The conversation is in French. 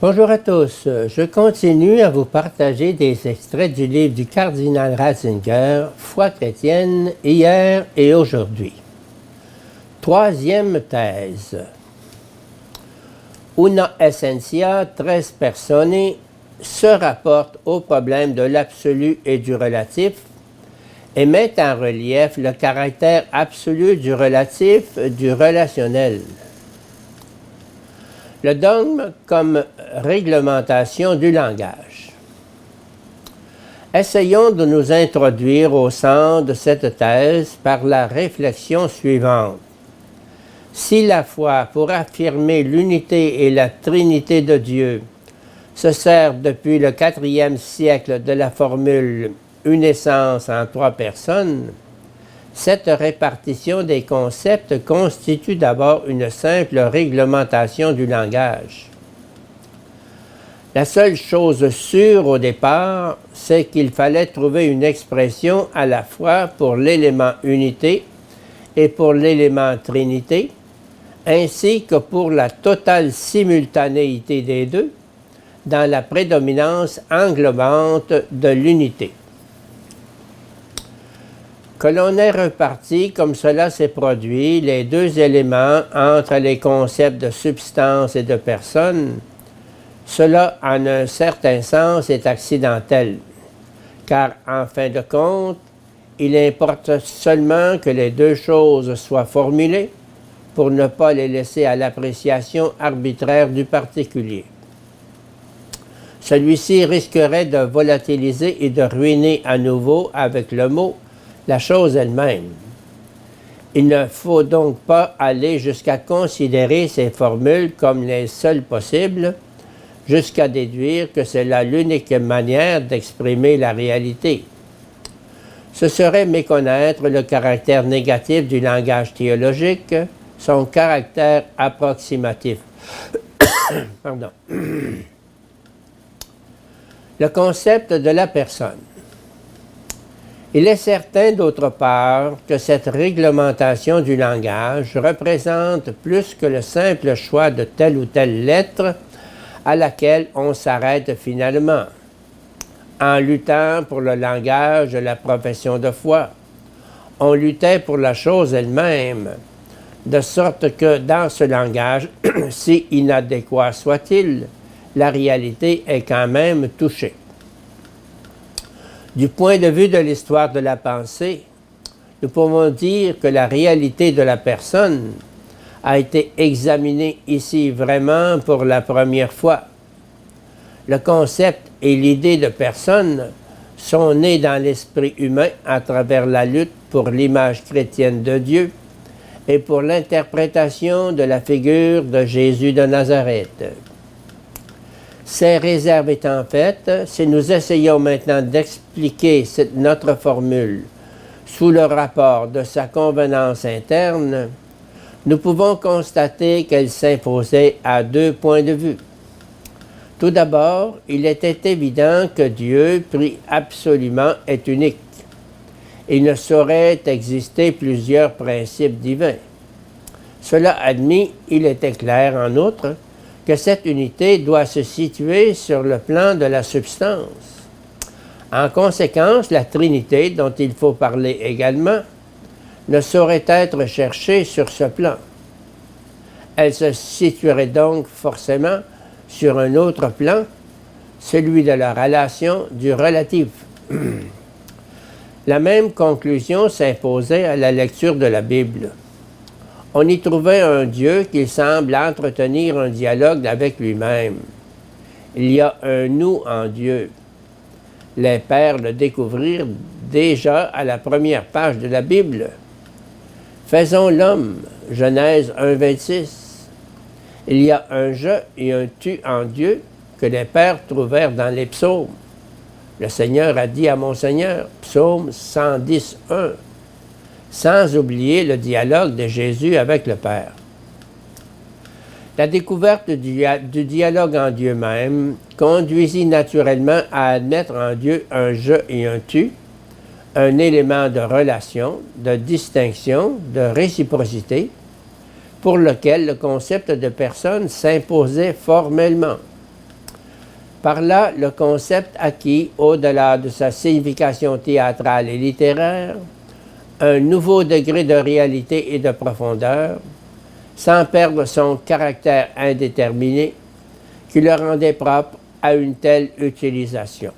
Bonjour à tous, je continue à vous partager des extraits du livre du cardinal Ratzinger, Foi chrétienne, hier et aujourd'hui. Troisième thèse. Una essentia tres personae se rapporte au problème de l'absolu et du relatif et met en relief le caractère absolu du relatif, du relationnel. Le dogme comme réglementation du langage. Essayons de nous introduire au centre de cette thèse par la réflexion suivante. Si la foi, pour affirmer l'unité et la trinité de Dieu, se sert depuis le IVe siècle de la formule « une essence en trois personnes », cette répartition des concepts constitue d'abord une simple réglementation du langage. La seule chose sûre au départ, c'est qu'il fallait trouver une expression à la fois pour l'élément unité et pour l'élément trinité, ainsi que pour la totale simultanéité des deux, dans la prédominance englobante de l'unité. Que l'on ait reparti comme cela s'est produit, les deux éléments entre les concepts de substance et de personne, cela en un certain sens est accidentel, car en fin de compte, il importe seulement que les deux choses soient formulées pour ne pas les laisser à l'appréciation arbitraire du particulier. Celui-ci risquerait de volatiliser et de ruiner à nouveau avec le mot la chose elle-même. Il ne faut donc pas aller jusqu'à considérer ces formules comme les seules possibles, jusqu'à déduire que c'est là l'unique manière d'exprimer la réalité. Ce serait méconnaître le caractère négatif du langage théologique, son caractère approximatif. Pardon. Le concept de la personne. Il est certain, d'autre part, que cette réglementation du langage représente plus que le simple choix de telle ou telle lettre à laquelle on s'arrête finalement, en luttant pour le langage de la profession de foi. On luttait pour la chose elle-même, de sorte que dans ce langage, si inadéquat soit-il, la réalité est quand même touchée. Du point de vue de l'histoire de la pensée, nous pouvons dire que la réalité de la personne a été examinée ici vraiment pour la première fois. Le concept et l'idée de personne sont nés dans l'esprit humain à travers la lutte pour l'image chrétienne de Dieu et pour l'interprétation de la figure de Jésus de Nazareth. Ces réserves étant faites, si nous essayons maintenant d'expliquer notre formule sous le rapport de sa convenance interne, nous pouvons constater qu'elle s'imposait à deux points de vue. Tout d'abord, il était évident que Dieu, pris absolument, est unique. Il ne saurait exister plusieurs principes divins. Cela admis, il était clair, en outre, que cette unité doit se situer sur le plan de la substance. En conséquence, la Trinité, dont il faut parler également, ne saurait être cherchée sur ce plan. Elle se situerait donc forcément sur un autre plan, celui de la relation du relatif. La même conclusion s'imposait à la lecture de la Bible. On y trouvait un Dieu qui semble entretenir un dialogue avec lui-même. Il y a un nous en Dieu. Les pères le découvrirent déjà à la première page de la Bible. Faisons l'homme, Genèse 1,26. Il y a un je et un tu en Dieu que les pères trouvèrent dans les psaumes. Le Seigneur a dit à mon Seigneur, psaume 110:1. Sans oublier le dialogue de Jésus avec le Père. La découverte du dialogue en Dieu même conduisit naturellement à admettre en Dieu un « je » et un « tu », un élément de relation, de distinction, de réciprocité, pour lequel le concept de personne s'imposait formellement. Par là, le concept acquis, au-delà de sa signification théâtrale et littéraire, un nouveau degré de réalité et de profondeur, sans perdre son caractère indéterminé, qui le rendait propre à une telle utilisation.